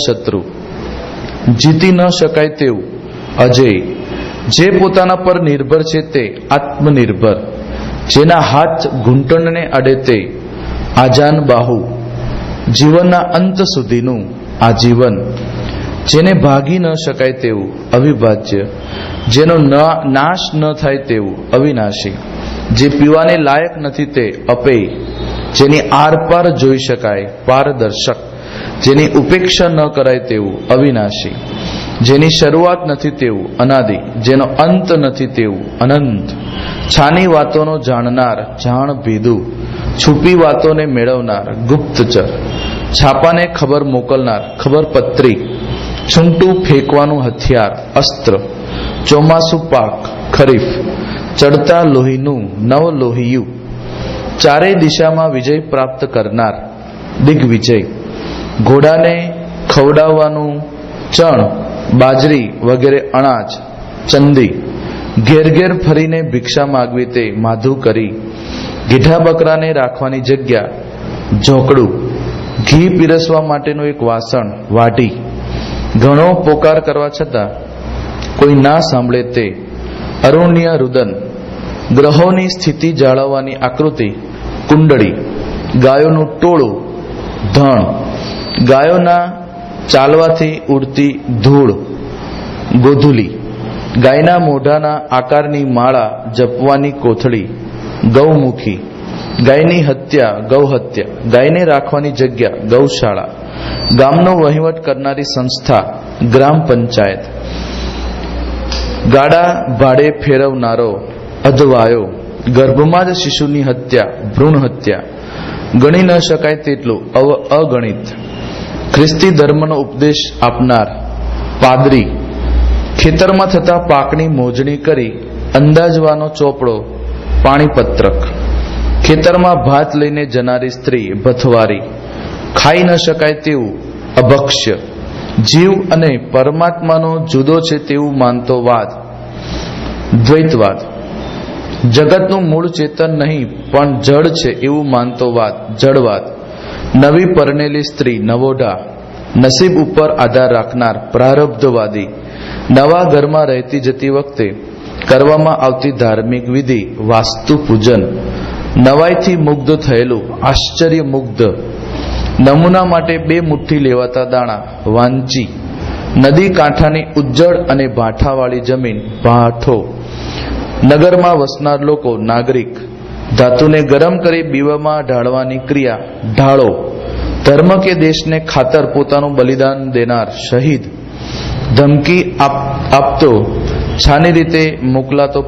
શત્રુ, જીતી ન શકાય તેવું અજેય, જે પોતાના પર નિર્ભર છે તે આત્મનિર્ભર, જેના હાથ ઘૂંટણને અડે તે આજાન બાહુ, જીવનના અંત સુધીનું આજીવન, જેને ભાગી ન શકાય તેવું અવિભાજ્ય, જેનો નાશ ન થાય તેવું અવિનાશી, જે પીવાને લાયક નથી તે અપેય, જેની આરપાર જોઈ શકાય પારદર્શક, જેની ઉપેક્ષા ન કરાય તેવું અવિનાશી, જેની શરૂઆત નથી તેવું અનાદિ, જેનો અંત નથી તેવું અનંત, છાની વાતોનો જાણનાર જાણ ભીધું, છુપી વાતોને મેળવનાર ગુપ્તચર, છાપાને ખબર મોકલનાર ખબર પત્રી, છૂંટું ફેંકવાનું હથિયાર અસ્ત્ર, ચોમાસુ પાક ખરીફ, ચડતા લોહીનું નવ લોહિયું, ચારે દિશામાં વિજય પ્રાપ્ત કરનાર દિગ્વિજય, ઘોડાને ખવડાવવાનું ચણ બાજરી વગેરે અનાજ ચંદી, ઘેર ઘેર ફરીને ભિક્ષા માગવી તે માધુ કરી, ગીઢા બકરાને રાખવાની જગ્યા ઝોકડું, ઘી પીરસવા માટેનું એક વાસણ વાઢી, ઘણો પોકાર કરવા છતાં કોઈ ના સાંભળે તે અરુણ્ય રુદન, ગ્રહોની સ્થિતિ જાળવવાની આકૃતિ કુંડળી, ગાયોનું ટોળું ધણ, ગાયોના ચાલવાથી ઉડતી ધૂળ ગોધુલી, ગાયના મોઢાના આકારની માળા જપવાની કોથળી ગૌમુખી, ગાયની હત્યા ગૌહત્યા, ગાયને રાખવાની જગ્યા ગૌશાળા, ગામનો વહીવટ કરનારી સંસ્થા ગ્રામ પંચાયત, ગાડા ભાડે ફેરવનારો અધવાયો, ગર્ભમાં જ શિશુની હત્યા ભ્રૂણ હત્યા, ગણી ન શકાય તેટલું અગણિત, ખ્રિસ્તી ધર્મનો ઉપદેશ આપનાર પાદરી, ખેતરમાં થતા પાકની મોજણી કરી અંદાજવાનો ચોપડો પાણીપત્રક, ખેતરમાં ભાત લઈને જનારી સ્ત્રી ભથવારી, ખાઈ ન શકાય તેવું અભક્ષ્ય, જીવ અને પરમાત્માનો જુદો છે તેવું માનતો વાદ દ્વૈતવાદ, જગતનું મૂળ ચેતન નહીં પણ જડ છે એવું માનતો વાદ જડવાદ, નવી પરણેલી સ્ત્રી નવોઢા, નસીબ ઉપર આધાર રાખનાર પ્રારબ્ધવાદી, નવા ઘરમાં રહેતી જતી વખતે કરવામાં આવતી ધાર્મિક વિધિ વાસ્તુ પૂજન, નવાઈથી મુગ્ધ થયેલું આશ્ચર્ય મુગ્ધ, નમૂના માટે 2 મુઠ્ઠી લેવાતા દાણા વાંચી, નદી કાંઠાની ઉજ્જડ અને ભાઠાવાળી જમીન ભાઠો, નગરમાં વસનાર લોકો નાગરિક, ધાતુને ગરમ કરી બીવામાં ઢાળવાની ક્રિયા ઢાળો, ધર્મ કે દેશને ખાતર પોતાનું બલિદાન દેનાર શહીદ, ધમકી આપતો છાની રીતે મોકલાતો